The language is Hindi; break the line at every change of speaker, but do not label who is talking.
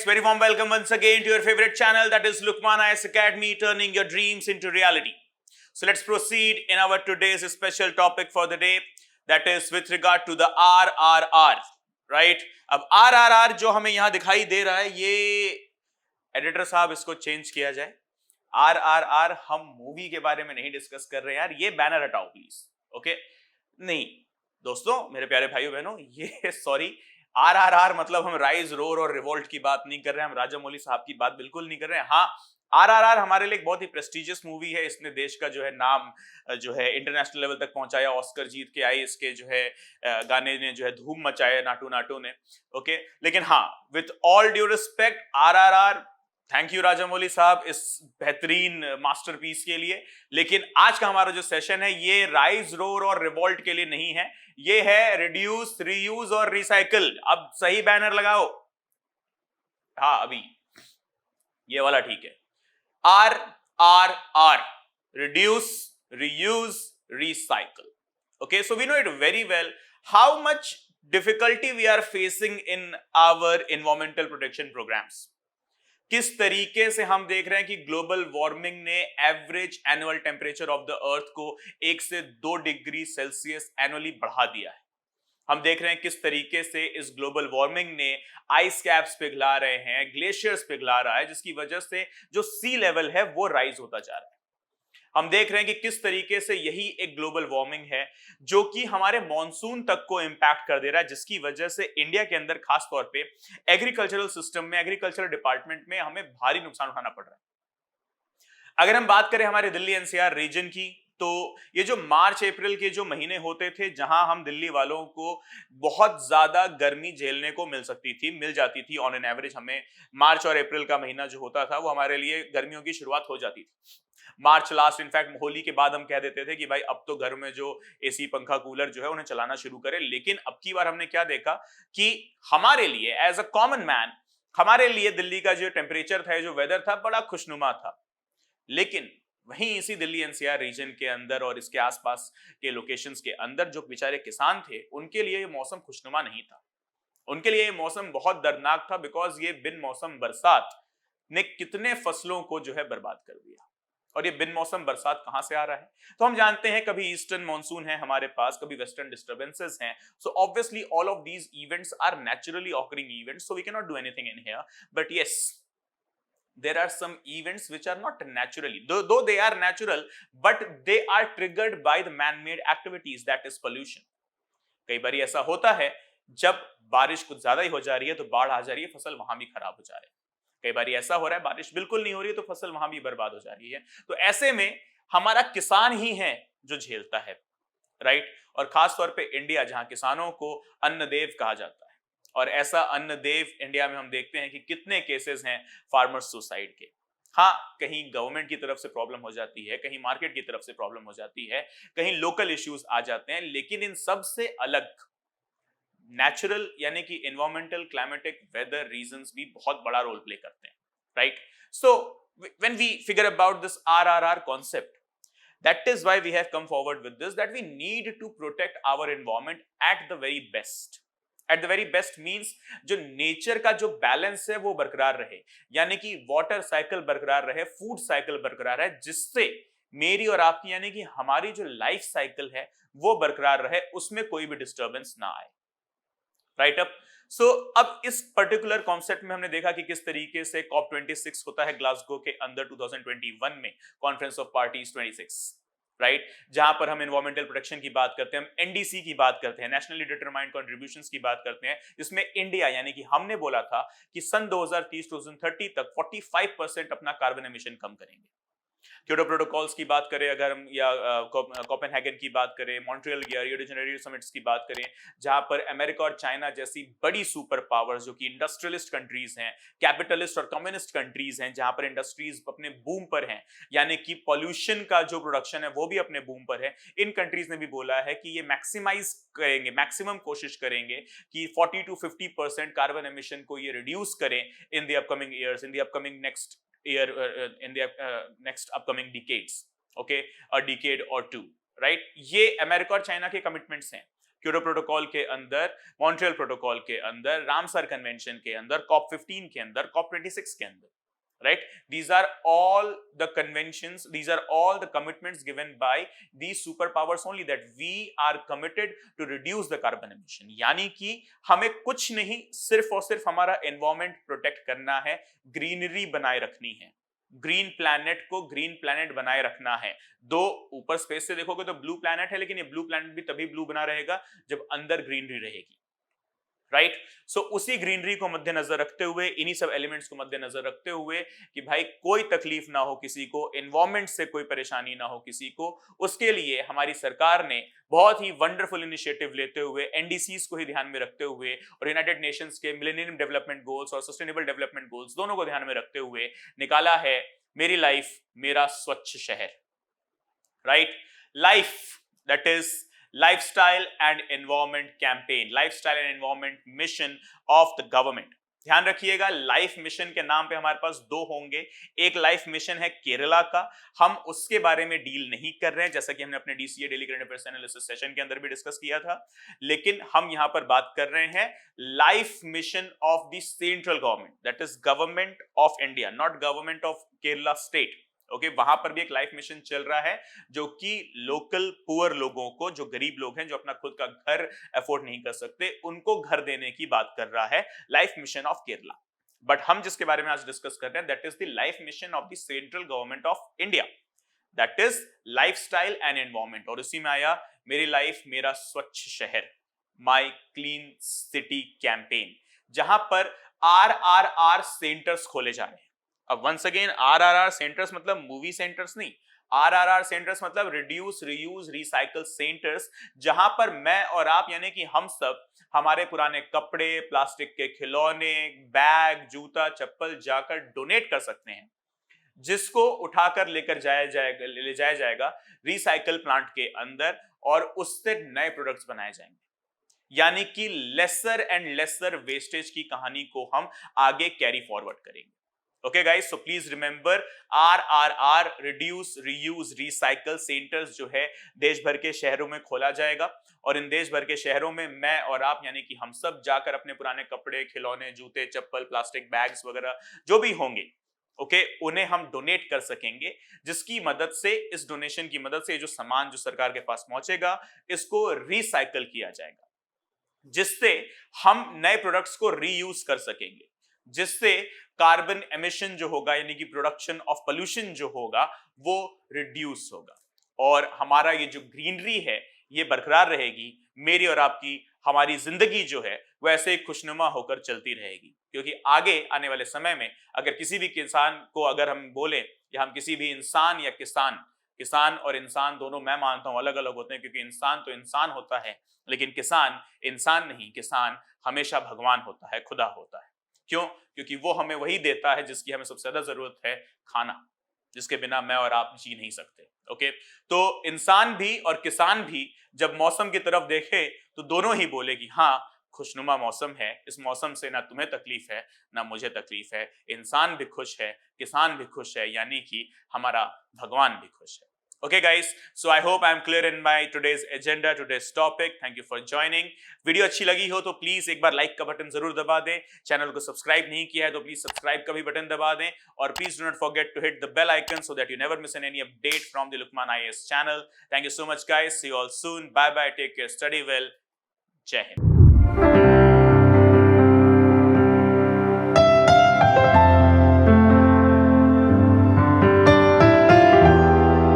guys, very warm welcome once again to your favorite channel, that is Lukman IAS Academy, turning your dreams into reality. So let's proceed in our today's special topic for the day, that is with regard to the RRR, right? अब RRR जो हमें यहाँ दिखाई दे रहा है, ये एडिटर साहब इसको चेंज किया जाए। RRR हम मूवी के बारे में नहीं डिस्कस कर रहे हैं यार, ये बैनर हटाओ प्लीज। ओके नहीं दोस्तों, मेरे प्यारे भाइयों बहनों, ये सॉरी, RRR मतलब हम राइज रोर और रिवोल्ट की बात नहीं कर रहे हैं, हम राजामौली साहब की बात बिल्कुल नहीं कर रहे हैं। हाँ, RRR हमारे लिए एक बहुत ही प्रेस्टिजियस मूवी है, इसने देश का जो है नाम जो है इंटरनेशनल लेवल तक पहुंचाया, ऑस्कर जीत के आई, इसके जो है गाने ने जो है धूम मचाया, नाटू नाटू ने। ओके, लेकिन हाँ, with all due respect, RRR, thank you Rajamouli साहब इस बेहतरीन मास्टरपीस के लिए। लेकिन आज का हमारा जो सेशन है ये राइज रोर और रिवोल्ट के लिए नहीं है, ये है रिड्यूस, रीयूज और रिसाइकल। अब सही बैनर लगाओ, हाँ अभी ये वाला ठीक है। RRR, reduce, reuse, recycle. Okay, so we know it very well how much difficulty we are facing in our environmental protection programs. किस तरीके से हम देख रहे हैं कि ग्लोबल वार्मिंग ने average annual temperature of the earth को 1 से 2 डिग्री सेल्सियस एनुअली बढ़ा दिया है। हम देख रहे हैं किस तरीके से इस ग्लोबल वार्मिंग ने आइस कैप्स पिघला रहे हैं, ग्लेशियर्स पिघला रहा है, जिसकी वजह से जो सी लेवल है वो राइज होता जा रहा है। हम देख रहे हैं कि किस तरीके से यही एक ग्लोबल वार्मिंग है जो कि हमारे मॉनसून तक को इंपैक्ट कर दे रहा है, जिसकी वजह से इंडिया के अंदर खास तौर पे एग्रीकल्चरल सिस्टम में, एग्रीकल्चरल डिपार्टमेंट में हमें भारी नुकसान उठाना पड़ रहा है। अगर हम बात करें हमारे दिल्ली एनसीआर रीजन की, तो ये जो मार्च अप्रैल के जो महीने होते थे जहां हम दिल्ली वालों को बहुत ज्यादा गर्मी झेलने को मिल जाती थी ऑन एन एवरेज, हमें मार्च और अप्रैल का महीना जो होता था वो हमारे लिए गर्मियों की शुरुआत हो जाती थी। मार्च लास्ट, इनफैक्ट होली के बाद हम कह देते थे कि भाई अब तो घर में जो एसी, पंखा, कूलर जो है उन्हें चलाना शुरू करें। लेकिन अब की बार हमने क्या देखा कि हमारे लिए एज अ कॉमन मैन, हमारे लिए दिल्ली का जो टेम्परेचर था, जो वेदर था, बड़ा खुशनुमा था। लेकिन वहीं इसी दिल्ली एनसीआर रीजन के अंदर और इसके आसपास के लोकेशंस के अंदर जो बेचारे किसान थे, उनके लिए ये मौसम खुशनुमा नहीं था। उनके लिए ये मौसम बहुत दर्दनाक था, बिकॉज ये बिन मौसम बरसात ने कितने फसलों को जो है बर्बाद कर दिया। और ये बिन मौसम बरसात कहां से आ रहा है? तो हम जानते हैं कभी ईस्टर्न मॉनसून है हमारे पास, कभी वेस्टर्न डिस्टर्बेंसेस हैं। So obviously all of these events are naturally occurring events, so we can not do anything in here. But yes, there are some events which are not naturally, though they are natural, but they are triggered by the man-made activities, that is pollution. कई बार ऐसा होता है जब बारिश कुछ ज्यादा ही हो जा रही है तो बाढ़ आ जा रही है, फसल वहां भी खराब हो जा रही है। कई बार ऐसा हो रहा है बारिश बिल्कुल नहीं हो रही है तो फसल वहां भी बर्बाद हो जा रही है। तो ऐसे में हमारा किसान ही है जो झेलता है, राइट? और खास तौर पे इंडिया, जहां किसानों को अन्नदेव कहा जाता है, और ऐसा अन्नदेव इंडिया में हम देखते हैं कि कितने केसेस हैं फार्मर्स सुसाइड के। हाँ, कहीं गवर्नमेंट की तरफ से प्रॉब्लम हो जाती है, कहीं मार्केट की तरफ से प्रॉब्लम हो जाती है, कहीं लोकल इश्यूज आ जाते हैं, लेकिन इन सब से अलग नेचुरल यानी कि एनवायरमेंटल, क्लाइमेटिक, वेदर रीजंस भी बहुत बड़ा रोल प्ले करते हैं, right? So when we figure about this RRR concept, that is why we have come forward with this, that we need to protect our environment at the very best. At the very best means जो नेचर का जो बैलेंस है वो बरकरार रहे, यानी कि वाटर साइकिल बरकरार रहे, फूड साइकिल बरकरार रहे, जिससे मेरी और आपकी यानी कि हमारी जो लाइफ साइकिल है वो बरकरार रहे, उसमें कोई भी डिस्टर्बेंस ना आए, राइट अप। सो अब इस पर्टिकुलर कॉन्सेप्ट में हमने देखा कि किस तरीके से COP26 होता है ग्लासगो के अंदर 2021 में, कॉन्फ्रेंस ऑफ पार्टीज 26, राइट? जहां पर हम एनवायरमेंटल प्रोटेक्शन की बात करते हैं, हम एनडीसी की बात करते हैं, नेशनली डिटरमाइंड कंट्रीब्यूशंस की बात करते हैं, जिसमें इंडिया यानी कि हमने बोला था कि सन 2030 तक 45% अपना कार्बन एमिशन कम करेंगे। क्योटो प्रोटोकॉल्स की बात करें अगर हम, या कोपेनहेगन की बात करें, मॉन्ट्रियल या रियो डी जेनेरियो समिट्स की बात करें, जहां पर अमेरिका और चाइना जैसी बड़ी सुपर पावर्स जो कि इंडस्ट्रियलिस्ट कंट्रीज हैं, कैपिटलिस्ट और कम्युनिस्ट कंट्रीज हैं, जहां पर इंडस्ट्रीज अपने बूम पर हैं, यानी कि पॉल्यूशन का जो प्रोडक्शन है वो भी अपने बूम पर है, इन कंट्रीज ने भी बोला है कि ये मैक्सिमाइज करेंगे, मैक्सिमम कोशिश करेंगे कि 40 to 50% कार्बन एमिशन को ये रिड्यूस करें in the upcoming years, in the upcoming next year, in the next upcoming decades, okay, a decade or two, right? ये अमेरिका और चाइना के कमिटमेंट्स हैं। क्योटो प्रोटोकॉल के अंदर, मॉन्ट्रियल प्रोटोकॉल के अंदर, रामसर कन्वेंशन के अंदर, कॉप 15 के अंदर, कॉप 26 के अंदर, right? These are all the conventions, these are all the commitments given by these superpowers only, that we are committed to reduce the carbon emission. यानी कि हमें कुछ नहीं, सिर्फ और सिर्फ हमारा एनवायरमेंट प्रोटेक्ट करना है, ग्रीनरी बनाए रखनी है, ग्रीन प्लैनेट को ग्रीन प्लैनेट बनाए रखना है। दो ऊपर स्पेस से देखोगे तो ब्लू प्लैनेट है, लेकिन ये ब्लू प्लैनेट भी तभी ब्लू बना रहेगा जब अंदर ग्रीनरी रहेगी, राइट? सो उसी ग्रीनरी को मद्देनजर रखते हुए, इन्हीं सब एलिमेंट्स को मद्देनजर रखते हुए कि भाई कोई तकलीफ ना हो किसी को, एनवायरमेंट से कोई परेशानी ना हो किसी को, उसके लिए हमारी सरकार ने बहुत ही वंडरफुल इनिशिएटिव लेते हुए, एनडीसीज को ही ध्यान में रखते हुए और यूनाइटेड नेशंस के मिलेनियम डेवलपमेंट गोल्स और सस्टेनेबल डेवलपमेंट गोल्स दोनों को ध्यान में रखते हुए निकाला है मेरी लाइफ मेरा स्वच्छ शहर, right? Life, that is Lifestyle and Environment Campaign, Lifestyle and Environment Mission of the Government. ध्यान रखिएगा, लाइफ मिशन के नाम पे हमारे पास दो होंगे। एक लाइफ मिशन है केरला का, हम उसके बारे में डील नहीं कर रहे हैं, जैसा कि हमने अपने DCA daily current affairs analysis session के अंदर भी डिस्कस किया था, लेकिन हम यहां पर बात कर रहे हैं life mission of the central government, that is government of India, not government of Kerala state. Okay, वहां पर भी एक लाइफ मिशन चल रहा है जो कि लोकल पुअर लोगों को, जो गरीब लोग हैं, जो अपना खुद का घर अफोर्ड नहीं कर सकते, उनको घर देने की बात कर रहा है life mission of Kerala. But हम जिसके बारे में आज डिस्कस कर रहे हैं, that is the life mission of the central government of India, that is lifestyle and environment. और उसी में आया मेरी लाइफ मेरा स्वच्छ शहर, माई क्लीन सिटी कैंपेन, जहां पर RRR सेंटर्स खोले जा रहे हैं। अब वंस अगेन, RRR सेंटर्स मतलब मूवी सेंटर्स नहीं, RRR सेंटर्स मतलब रिड्यूस रीयूज रिसाइकल सेंटर्स, जहां पर मैं और आप यानी कि हम सब हमारे पुराने कपड़े, प्लास्टिक के खिलौने, बैग, जूता, चप्पल जाकर डोनेट कर सकते हैं, जिसको उठाकर ले जाया जाएगा रिसाइकल प्लांट के अंदर और उससे नए प्रोडक्ट्स बनाए जाएंगे। यानी कि लेसर एंड लेसर वेस्टेज की कहानी को हम आगे कैरी फॉरवर्ड करेंगे। Okay guys, so please remember RRR, reduce, reuse, recycle centers जो है देश भर के शहरों में खोला जाएगा, और इन देश भर के शहरों में मैं और आप यानी कि हम सब जाकर अपने पुराने कपड़े, खिलौने, जूते, चप्पल, प्लास्टिक बैग्स वगैरह जो भी होंगे, ओके, उन्हें हम डोनेट कर सकेंगे, जिसकी मदद से, इस डोनेशन की मदद से जो सामान जो सरकार के पास पहुंचेगा, इसको रिसाइकल किया जाएगा, जिससे हम नए प्रोडक्ट्स को रीयूज कर सकेंगे, जिससे कार्बन एमिशन जो होगा यानी कि प्रोडक्शन ऑफ पोल्यूशन जो होगा वो रिड्यूस होगा, और हमारा ये जो ग्रीनरी है ये बरकरार रहेगी। मेरी और आपकी, हमारी जिंदगी जो है वो ऐसे ही खुशनुमा होकर चलती रहेगी, क्योंकि आगे आने वाले समय में अगर किसी भी किसान को अगर हम बोले या हम किसी भी इंसान या किसान और इंसान दोनों मैं मानता हूं अलग अलग होते हैं, क्योंकि इंसान तो इंसान होता है, लेकिन किसान इंसान नहीं, किसान हमेशा भगवान होता है, खुदा होता है। क्यों? क्योंकि वो हमें वही देता है जिसकी हमें सबसे ज्यादा जरूरत है, खाना, जिसके बिना मैं और आप जी नहीं सकते। ओके, तो इंसान भी और किसान भी जब मौसम की तरफ देखे तो दोनों ही बोले कि हाँ, खुशनुमा मौसम है, इस मौसम से ना तुम्हें तकलीफ है ना मुझे तकलीफ है, इंसान भी खुश है, किसान भी खुश है, यानी कि हमारा भगवान भी खुश है। Okay guys, so I hope I'm clear in my today's agenda, today's topic. Thank you for joining. Video अच्छी लगी हो तो प्लीज एक बार लाइक का बटन जरूर दबा दें, चैनल को सब्सक्राइब नहीं किया है तो प्लीज सब्सक्राइब का भी बटन दबा दें, और please do not forget to hit the bell icon so that you never miss any update from the Lukman IAS channel. Thank you so much guys, see you all soon, bye bye, take care, study well, जय हिंद।